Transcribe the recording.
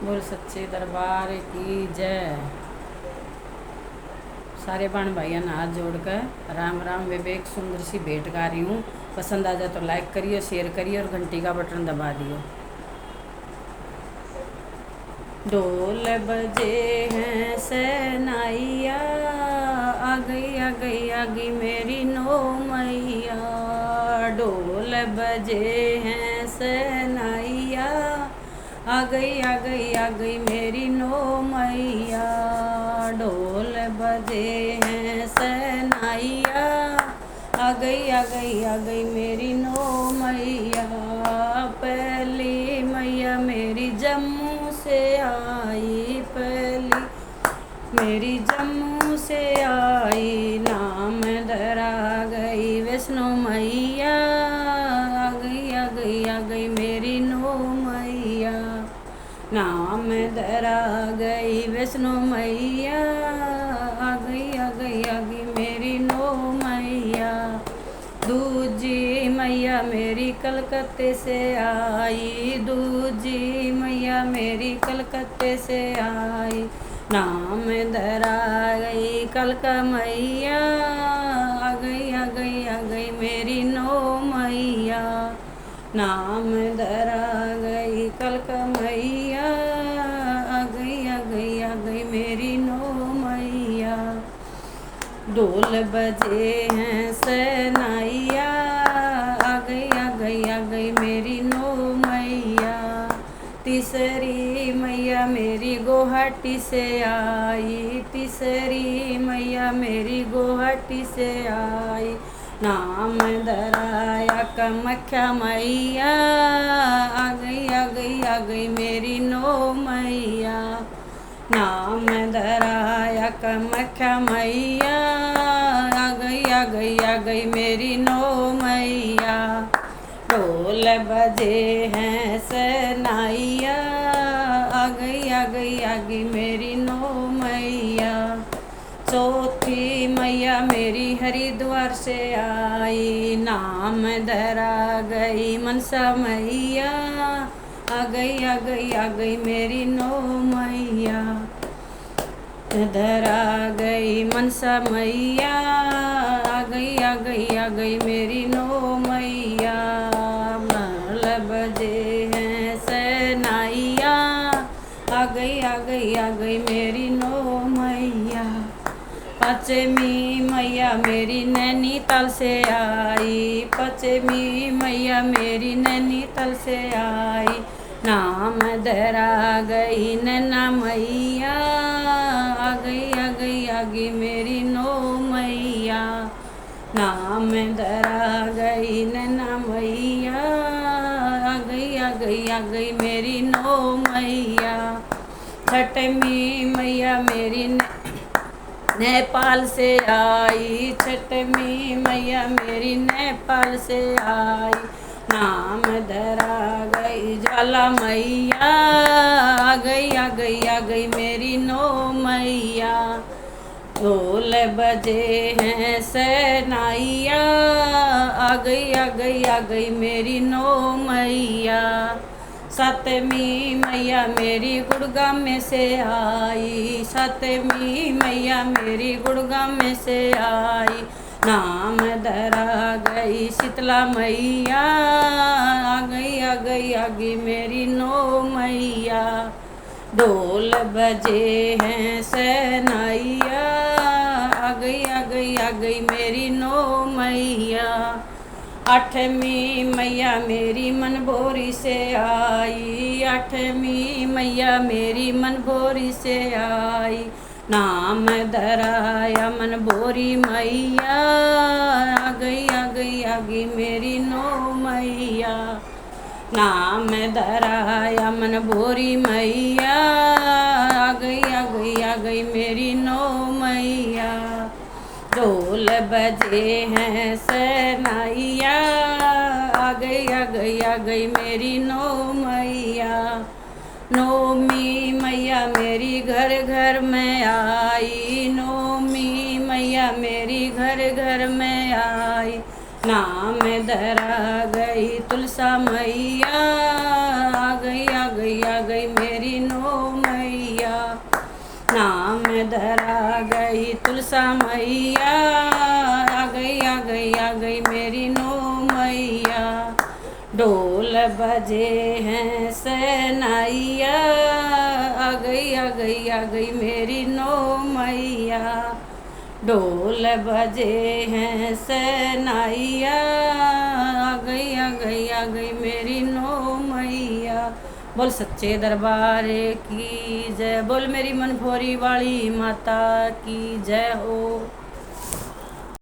बोल सच्चे दरबार की जय। सारे बहन भाइयों ने हाथ जोड़कर राम राम। विवेक सुंदर सी भेंट गा रही हूँ। पसंद आ जाए तो लाइक करिए, शेयर करिए और घंटी का बटन दबा दियो। ढोल बजे हैं सहनाइया, आ गई आ गई आ गई मेरी नौ मैया। ढोल बजे हैं सहनाइया, आ गई आ गई आ गई मेरी नौ मैया। ढोल बजे हैं सहनाइया, आ गई आ गई आ गई मेरी नौ मैया। पहली मैया मेरी जम्मू से आई, पहली मेरी जम्मू से आई। नाम धरा गई वैष्णो मैया, आ गई आ गई आ गई मेरी नौ मैया। नाम धरा गई वैष्णो मैया, आ गई आ गई आ गई मेरी नौ मैया। दूजी मैया मेरी कलकत्ते से आई, दूजी मैया मेरी कलकत्ते से आई। नाम धरा गई कलका मैया, आ गई आ गई आ गई मेरी नौ मैया। नाम धरा गई कलका मैया, आ गई आ गई आ गई मेरी नौ मैया। ढोल बजे हैं सहनाइया, आ गई आ गई आ गई मेरी नौ मैया। तीसरी मैया मेरी गुवाहाटी से आई, तीसरी मैया मेरी गुवाहाटी से आई। नाम धराया कामाख्या मैया, आ गई आ गई आ गई मेरी नौ मैया। नाम धराया कामाख्या मैया, आ गई आ गई आ गई मेरी नौ मैया। ढोल बजे हैं सहनाइया, आ गई आ गई आ गई मेरी नौ मैया। चौथी मैया मेरी हरिद्वार से आई, नाम धरा गई मनसा मैया, आ गई आ गई आ गई मेरी नौ मैया। धरा गई मनसा मैया, आ गई आ गई आ गई मेरी नौ मैया। ढोल बजे हैं सहनाइया, आ गई आ गई आ गई मेरी नौ मैया। पाँचवीं मैया मेरी नैनीताल से आई, पाँचवीं मैया मेरी नैनीताल से आई। नाम धरा गई नैना मैया, आ गई आ गई आ गई मेरी नौ मैया। नाम धरा गई नैना मैया, आ गई आ गई आ गई मेरी नौ मैया। छठवीं मैया मेरी नेपाल से आई, छठवीं मैया मेरी नेपाल से आई। नाम धरा गई ज्वाला मैया, आ गई आ गई आ गई मेरी नौ मैया। ढोल बजे हैं सहनाइया, आ गई आ गई आ गई मेरी नौ मैया। सातवीं मैया मेरी गुड़गांव में से आई, सातवीं मैया मेरी गुड़गांव में से आई। नाम धरा गई शीतला मैया, आ गई आ गई आ गई मेरी नौ मैया। ढोल बजे हैं सहनाइया, आ गई आ गई आ गई मेरी नौ मैया। आठवीं मैया मेरी मनभोरी से आई, आठवीं मैया मेरी मनभोरी से आई। नाम धराया मनभोरी मैया, आ गई आ गई आ गई मेरी नौ मैया। नाम धराया मनभोरी मैया, आ गई आ गई आ गई मेरी नौ मैया। ढोल बजे हैं सहनाइया, आ गई आ गई आ गई मेरी नौ मैया। नौमी मैया मेरी घर घर में आई, नौमी मैया मेरी घर घर में आई। नाम धरा गई तुलसा मैया, आ गई आ गई आ गई मेरी नौ बजे हैं सहनाइया, आ गई आ गई आ गई मेरी नौ मैया। ढोल बजे हैं सहनाइया, आ गई आ गई आ गई मेरी नौ मैया। बोल सच्चे दरबार की जय, बोल मेरी मनभोरी वाली माता की जय हो।